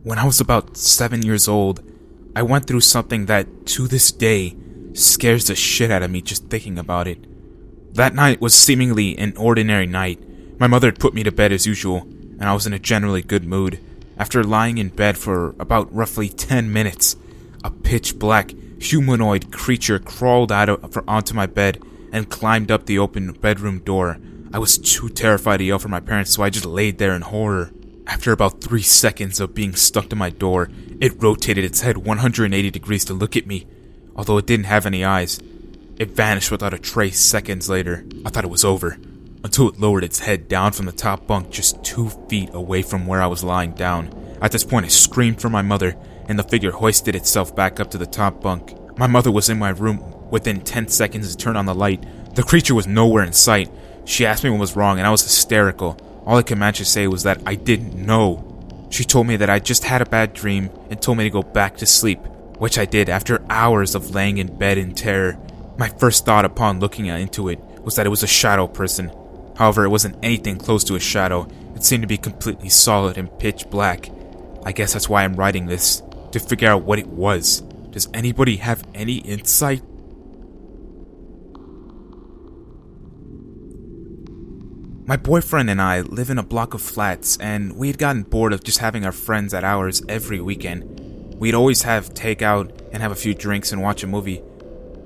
When I was about 7 years old, I went through something that, to this day, scares the shit out of me just thinking about it. That night was seemingly an ordinary night. My mother had put me to bed as usual, and I was in a generally good mood. After lying in bed for about roughly 10 minutes, a pitch-black, humanoid creature crawled onto my bed and climbed up the open bedroom door. I was too terrified to yell for my parents, so I just laid there in horror. After about 3 seconds of being stuck to my door, it rotated its head 180 degrees to look at me. Although it didn't have any eyes, it vanished without a trace seconds later. I thought it was over, until it lowered its head down from the top bunk just 2 feet away from where I was lying down. At this point, I screamed for my mother, and the figure hoisted itself back up to the top bunk. My mother was in my room within 10 seconds to turn on the light. The creature was nowhere in sight. She asked me what was wrong, and I was hysterical. All I could manage to say was that I didn't know. She told me that I just had a bad dream and told me to go back to sleep, which I did after hours of laying in bed in terror. My first thought upon looking into it was that it was a shadow person. However, it wasn't anything close to a shadow. It seemed to be completely solid and pitch black. I guess that's why I'm writing this, to figure out what it was. Does anybody have any insight? My boyfriend and I live in a block of flats, and we had gotten bored of just having our friends at ours every weekend. We'd always have takeout and have a few drinks and watch a movie.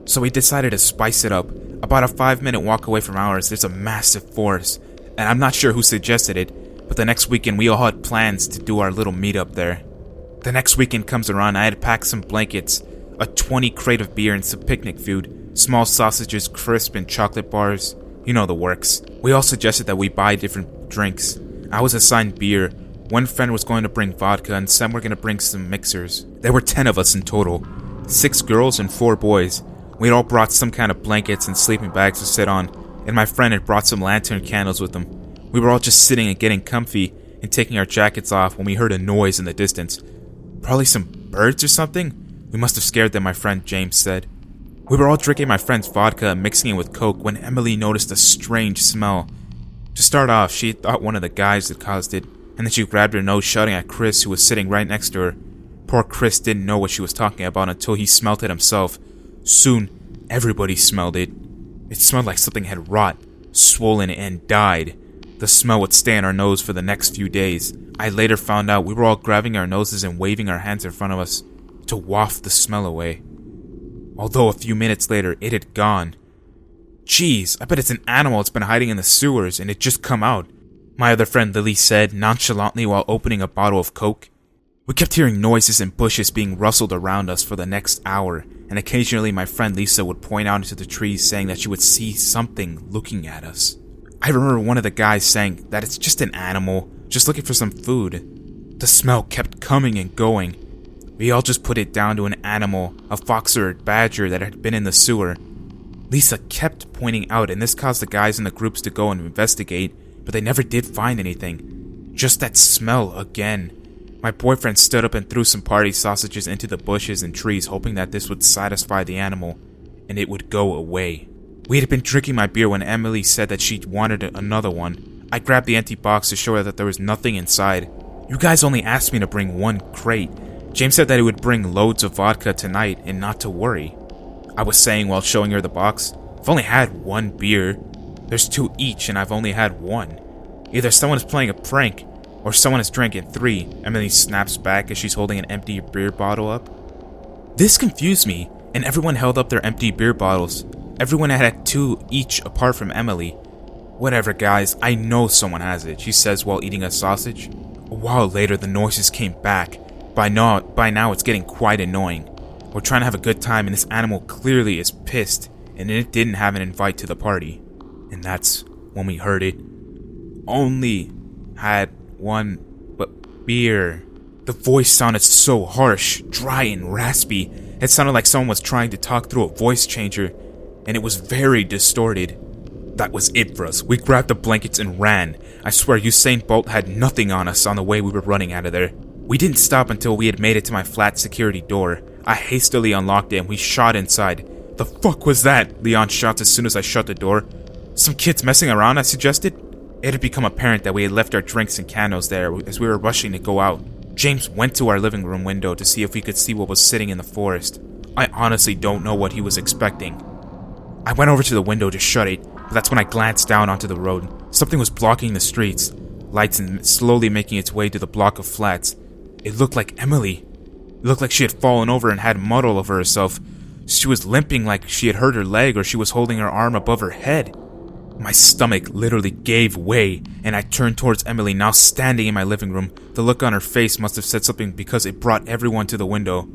So we decided to spice it up. About a 5-minute walk away from ours, there's a massive forest, and I'm not sure who suggested it, but the next weekend we all had plans to do our little meetup there. The next weekend comes around, I had packed some blankets, a 20 crate of beer and some picnic food, small sausages, crisp and chocolate bars. You know the works. We all suggested that we buy different drinks. I was assigned beer, one friend was going to bring vodka, and some were going to bring some mixers. There were 10 of us in total, 6 girls and 4 boys. We'd all brought some kind of blankets and sleeping bags to sit on, and my friend had brought some lantern candles with him. We were all just sitting and getting comfy and taking our jackets off when we heard a noise in the distance. Probably some birds or something? We must have scared them, my friend James said. We were all drinking my friend's vodka and mixing it with Coke when Emily noticed a strange smell. To start off, she thought one of the guys had caused it, and then she grabbed her nose, shouting at Chris, who was sitting right next to her. Poor Chris didn't know what she was talking about until he smelled it himself. Soon, everybody smelled it. It smelled like something had rot, swollen, and died. The smell would stay on our nose for the next few days. I later found out we were all grabbing our noses and waving our hands in front of us to waft the smell away. Although a few minutes later, it had gone. Jeez, I bet it's an animal that's been hiding in the sewers and it just come out, my other friend Lily said nonchalantly while opening a bottle of Coke. We kept hearing noises and bushes being rustled around us for the next hour, and occasionally my friend Lisa would point out into the trees saying that she would see something looking at us. I remember one of the guys saying that it's just an animal, just looking for some food. The smell kept coming and going. We all just put it down to an animal, a fox or a badger that had been in the sewer. Lisa kept pointing out, and this caused the guys in the groups to go and investigate, but they never did find anything. Just that smell again. My boyfriend stood up and threw some party sausages into the bushes and trees, hoping that this would satisfy the animal, and it would go away. We had been drinking my beer when Emily said that she wanted another one. I grabbed the empty box to show her that there was nothing inside. You guys only asked me to bring 1 crate. James said that he would bring loads of vodka tonight and not to worry. I was saying while showing her the box, I've only had 1 beer. There's 2 each and I've only had 1. Either someone is playing a prank or someone is drinking 3. Emily snaps back as she's holding an empty beer bottle up. This confused me, and everyone held up their empty beer bottles. Everyone had 2 each apart from Emily. Whatever guys, I know someone has it, she says while eating a sausage. A while later the noises came back. By now it's getting quite annoying. We're trying to have a good time and this animal clearly is pissed, and it didn't have an invite to the party. And that's when we heard it. Only had 1 beer. The voice sounded so harsh, dry and raspy. It sounded like someone was trying to talk through a voice changer, and it was very distorted. That was it for us. We grabbed the blankets and ran. I swear Usain Bolt had nothing on us on the way we were running out of there. We didn't stop until we had made it to my flat security door. I hastily unlocked it and we shot inside. The fuck was that? Leon shouts as soon as I shut the door. Some kids messing around, I suggested. It had become apparent that we had left our drinks and candles there as we were rushing to go out. James went to our living room window to see if we could see what was sitting in the forest. I honestly don't know what he was expecting. I went over to the window to shut it, but that's when I glanced down onto the road. Something was blocking the streets, lights and slowly making its way to the block of flats. It looked like Emily. It looked like she had fallen over and had mud all over herself. She was limping like she had hurt her leg or she was holding her arm above her head. My stomach literally gave way, and I turned towards Emily, now standing in my living room. The look on her face must have said something because it brought everyone to the window.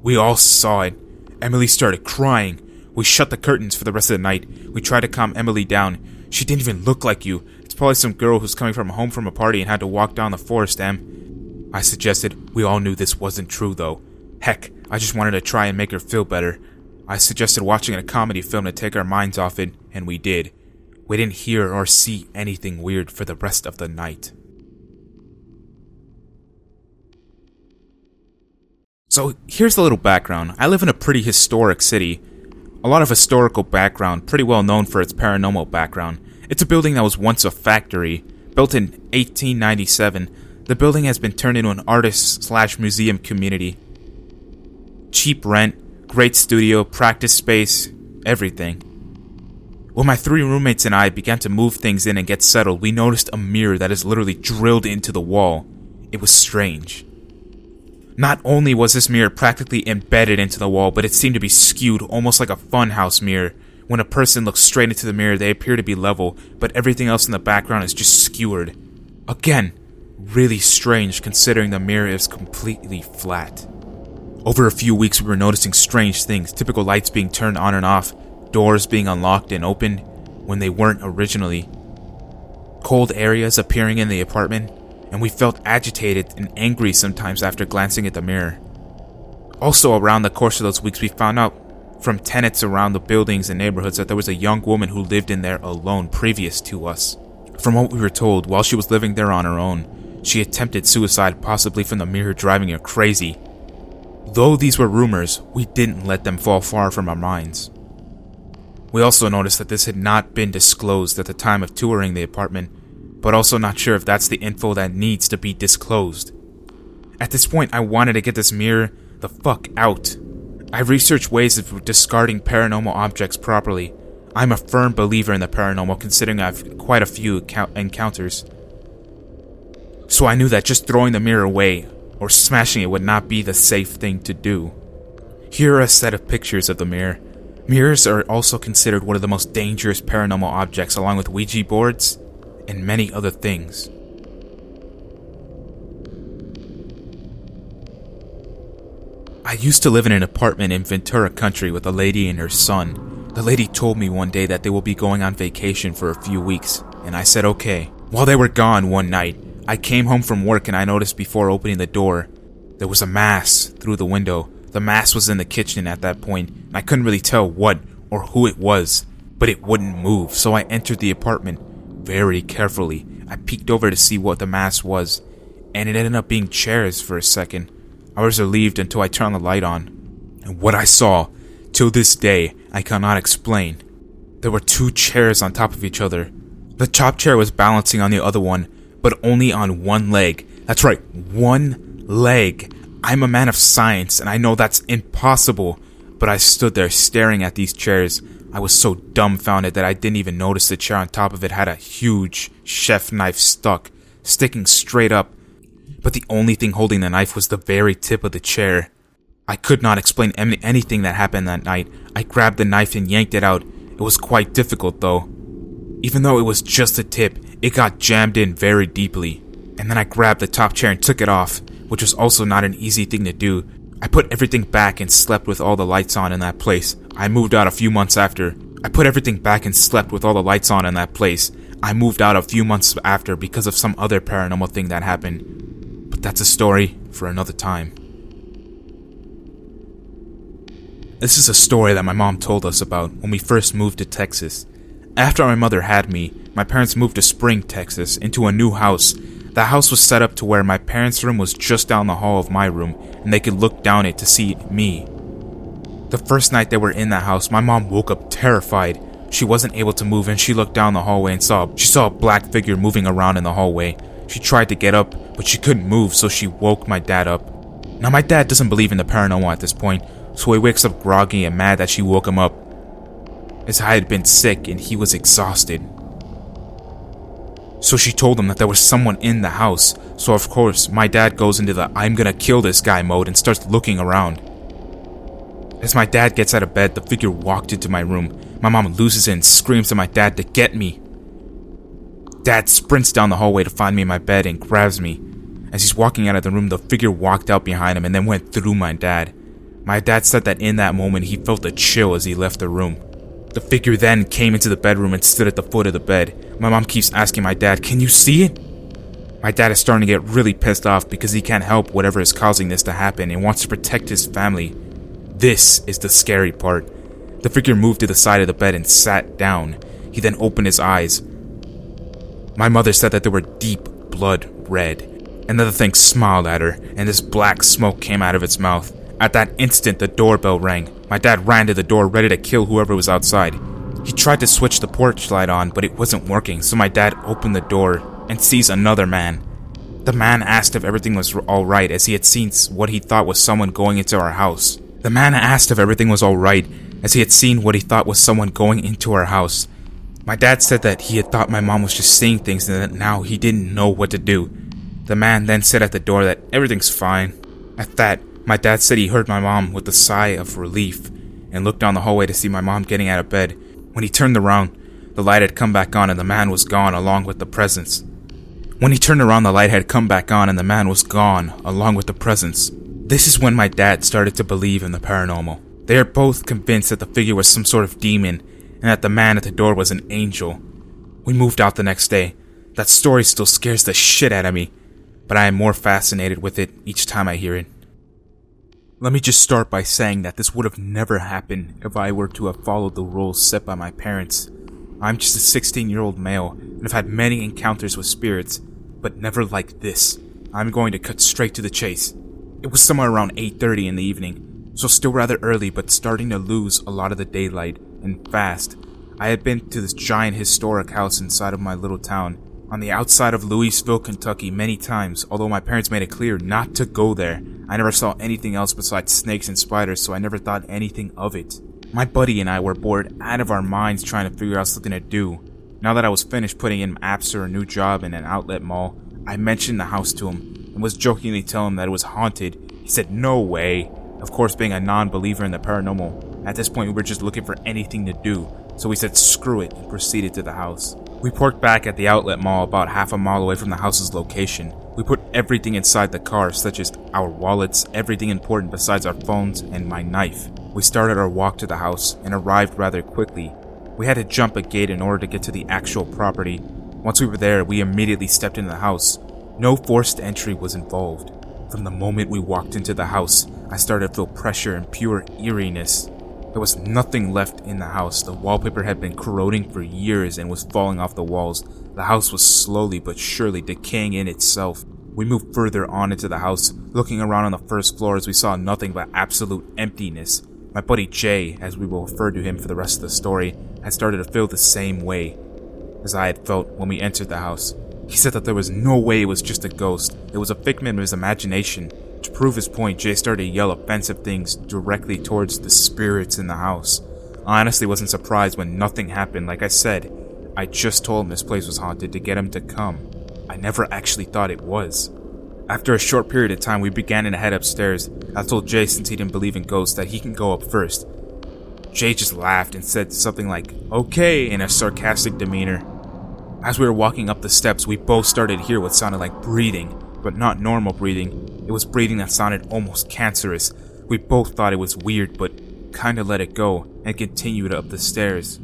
We all saw it. Emily started crying. We shut the curtains for the rest of the night. We tried to calm Emily down. She didn't even look like you. It's probably some girl who's coming from home from a party and had to walk down the forest, Em. I suggested. We all knew this wasn't true, though. Heck, I just wanted to try and make her feel better. I suggested watching a comedy film to take our minds off it, and we did. We didn't hear or see anything weird for the rest of the night. So here's a little background. I live in a pretty historic city. A lot of historical background, pretty well known for its paranormal background. It's a building that was once a factory. Built in 1897, the building has been turned into an artist/museum community. Cheap rent, great studio, practice space, everything. When my 3 roommates and I began to move things in and get settled, we noticed a mirror that is literally drilled into the wall. It was strange. Not only was this mirror practically embedded into the wall, but it seemed to be skewed almost like a funhouse mirror. When a person looks straight into the mirror, they appear to be level, but everything else in the background is just skewered. Again, really strange considering the mirror is completely flat. Over a few weeks we were noticing strange things, typical lights being turned on and off, doors being unlocked and opened when they weren't originally, cold areas appearing in the apartment, and we felt agitated and angry sometimes after glancing at the mirror. Also, around the course of those weeks, we found out from tenants around the buildings and neighborhoods that there was a young woman who lived in there alone previous to us. From what we were told, while she was living there on her own, she attempted suicide, possibly from the mirror driving her crazy. Though these were rumors, we didn't let them fall far from our minds. We also noticed that this had not been disclosed at the time of touring the apartment, but also not sure if that's the info that needs to be disclosed. At this point, I wanted to get this mirror the fuck out. I researched ways of discarding paranormal objects properly. I'm a firm believer in the paranormal, considering I've quite a few encounters. So I knew that just throwing the mirror away or smashing it would not be the safe thing to do. Here are a set of pictures of the mirror. Mirrors are also considered one of the most dangerous paranormal objects, along with Ouija boards and many other things. I used to live in an apartment in Ventura Country with a lady and her son. The lady told me one day that they will be going on vacation for a few weeks, and I said okay. While they were gone one night, I came home from work and I noticed before opening the door, there was a mass through the window. The mass was in the kitchen at that point, and I couldn't really tell what or who it was, but it wouldn't move, so I entered the apartment very carefully. I peeked over to see what the mass was, and it ended up being chairs for a second. I was relieved until I turned the light on, and what I saw, till this day, I cannot explain. There were 2 chairs on top of each other. The top chair was balancing on the other one, but only on one leg. That's right, one leg. I'm a man of science, and I know that's impossible, but I stood there staring at these chairs. I was so dumbfounded that I didn't even notice the chair on top of it had a huge chef knife sticking straight up. But the only thing holding the knife was the very tip of the chair. I could not explain anything that happened that night. I grabbed the knife and yanked it out. It was quite difficult though. Even though it was just a tip, it got jammed in very deeply. And then I grabbed the top chair and took it off, which was also not an easy thing to do. I put everything back and slept with all the lights on in that place. I moved out a few months after. I put everything back and slept with all the lights on in that place. I moved out a few months after because of some other paranormal thing that happened. But that's a story for another time. This is a story that my mom told us about when we first moved to Texas. After my mother had me, my parents moved to Spring, Texas, into a new house. The house was set up to where my parents' room was just down the hall of my room, and they could look down it to see me. The first night they were in that house, my mom woke up terrified. She wasn't able to move, and she looked down the hallway and she saw a black figure moving around in the hallway. She tried to get up, but she couldn't move, so she woke my dad up. Now my dad doesn't believe in the paranormal at this point, so he wakes up groggy and mad that she woke him up, as I had been sick and he was exhausted. So she told him that there was someone in the house, so of course my dad goes into the I'm gonna kill this guy mode and starts looking around. As my dad gets out of bed, the figure walked into my room. My mom loses it and screams at my dad to get me. Dad sprints down the hallway to find me in my bed and grabs me. As he's walking out of the room, the figure walked out behind him and then went through my dad. My dad said that in that moment he felt a chill as he left the room. The figure then came into the bedroom and stood at the foot of the bed. My mom keeps asking my dad, "Can you see it?" My dad is starting to get really pissed off because he can't help whatever is causing this to happen and wants to protect his family. This is the scary part. The figure moved to the side of the bed and sat down. He then opened his eyes. My mother said that they were deep blood red. Another thing smiled at her, and this black smoke came out of its mouth. At that instant, the doorbell rang. My dad ran to the door, ready to kill whoever was outside. He tried to switch the porch light on, but it wasn't working, so my dad opened the door and sees another man. The man asked if everything was alright, as he had seen what he thought was someone going into our house. My dad said that he had thought my mom was just seeing things and that now he didn't know what to do. The man then said at the door that everything's fine. At that, my dad said he heard my mom with a sigh of relief and looked down the hallway to see my mom getting out of bed. When he turned around, the light had come back on and the man was gone along with the presence. This is when my dad started to believe in the paranormal. They are both convinced that the figure was some sort of demon and that the man at the door was an angel. We moved out the next day. That story still scares the shit out of me, but I am more fascinated with it each time I hear it. Let me just start by saying that this would have never happened if I were to have followed the rules set by my parents. I'm just a 16-year-old male and have had many encounters with spirits, but never like this. I'm going to cut straight to the chase. It was somewhere around 8:30 in the evening, so still rather early but starting to lose a lot of the daylight, and fast. I had been to this giant historic house inside of my little town, on the outside of Louisville, Kentucky many times, although my parents made it clear not to go there. I never saw anything else besides snakes and spiders, so I never thought anything of it. My buddy and I were bored out of our minds trying to figure out something to do. Now that I was finished putting in apps for a new job in an outlet mall, I mentioned the house to him and was jokingly telling him that it was haunted. He said no way. Of course, being a non-believer in the paranormal, at this point we were just looking for anything to do, so we said screw it and proceeded to the house. We parked back at the outlet mall about half a mile away from the house's location. We put everything inside the car, such as our wallets, everything important besides our phones, and my knife. We started our walk to the house and arrived rather quickly. We had to jump a gate in order to get to the actual property. Once we were there, we immediately stepped into the house. No forced entry was involved. From the moment we walked into the house, I started to feel pressure and pure eeriness. There was nothing left in the house. The wallpaper had been corroding for years and was falling off the walls. The house was slowly but surely decaying in itself. We moved further on into the house, looking around on the first floor as we saw nothing but absolute emptiness. My buddy Jay, as we will refer to him for the rest of the story, had started to feel the same way as I had felt when we entered the house. He said that there was no way it was just a ghost. It was a figment of his imagination. To prove his point, Jay started to yell offensive things directly towards the spirits in the house. I honestly wasn't surprised when nothing happened. Like I said, I just told him this place was haunted to get him to come. I never actually thought it was. After a short period of time, we began to head upstairs. I told Jay, since he didn't believe in ghosts, that he can go up first. Jay just laughed and said something like, "Okay," in a sarcastic demeanor. As we were walking up the steps, we both started to hear what sounded like breathing, but not normal breathing. It was breathing that sounded almost cancerous. We both thought it was weird, but kinda let it go and continued up the stairs.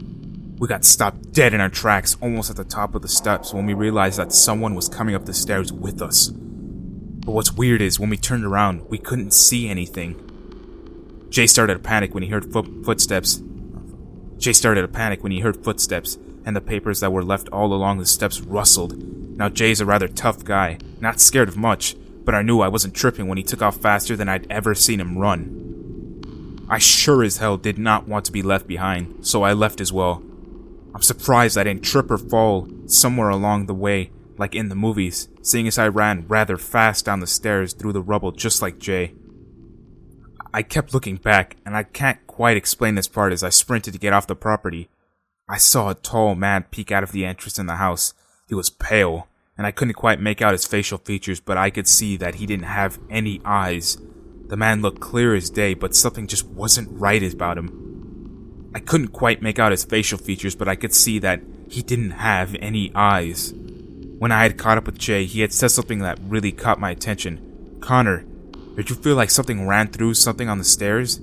We got stopped dead in our tracks almost at the top of the steps when we realized that someone was coming up the stairs with us. But what's weird is when we turned around, we couldn't see anything. Jay started to panic when he heard footsteps, and the papers that were left all along the steps rustled. Now Jay's a rather tough guy, not scared of much, but I knew I wasn't tripping when he took off faster than I'd ever seen him run. I sure as hell did not want to be left behind, so I left as well. I'm surprised I didn't trip or fall somewhere along the way like in the movies, seeing as I ran rather fast down the stairs through the rubble just like Jay. I kept looking back, and I can't quite explain this part as I sprinted to get off the property. I saw a tall man peek out of the entrance in the house. He was pale, and I couldn't quite make out his facial features, but I could see that he didn't have any eyes. The man looked clear as day, but something just wasn't right about him. I couldn't quite make out his facial features, but I could see that he didn't have any eyes. When I had caught up with Jay, he had said something that really caught my attention. "Connor, did you feel like something ran through something on the stairs?"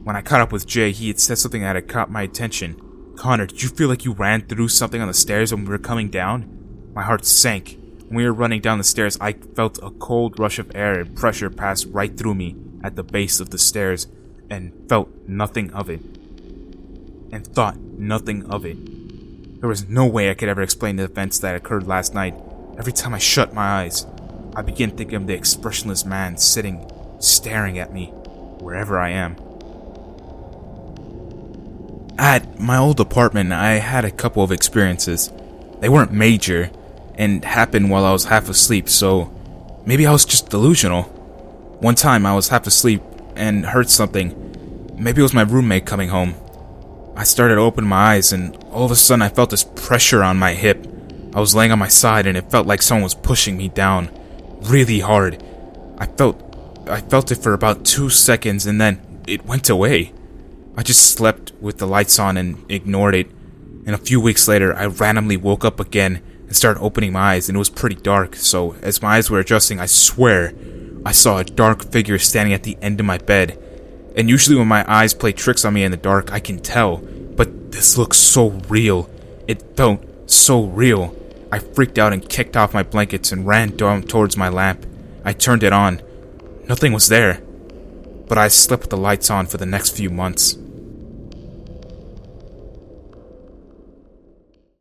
When I caught up with Jay, he had said something that had caught my attention. "Connor, did you feel like you ran through something on the stairs when we were coming down?" My heart sank. When we were running down the stairs, I felt a cold rush of air and pressure pass right through me at the base of the stairs, and felt nothing of it. And thought nothing of it. There was no way I could ever explain the events that occurred last night. Every time I shut my eyes, I begin thinking of the expressionless man sitting, staring at me, wherever I am. At my old apartment, I had a couple of experiences. They weren't major, and happened while I was half asleep, so maybe I was just delusional. One time I was half asleep and heard something. Maybe it was my roommate coming home. I started to open my eyes, and all of a sudden I felt this pressure on my hip. I was laying on my side, and it felt like someone was pushing me down really hard. I felt it for about 2 seconds, and then it went away. I just slept with the lights on and ignored it. And a few weeks later, I randomly woke up again and started opening my eyes, and it was pretty dark, so as my eyes were adjusting, I swear I saw a dark figure standing at the end of my bed. And usually when my eyes play tricks on me in the dark, I can tell, but this looks so real. It felt so real. I freaked out and kicked off my blankets and ran down towards my lamp. I turned it on. Nothing was there. But I slept with the lights on for the next few months.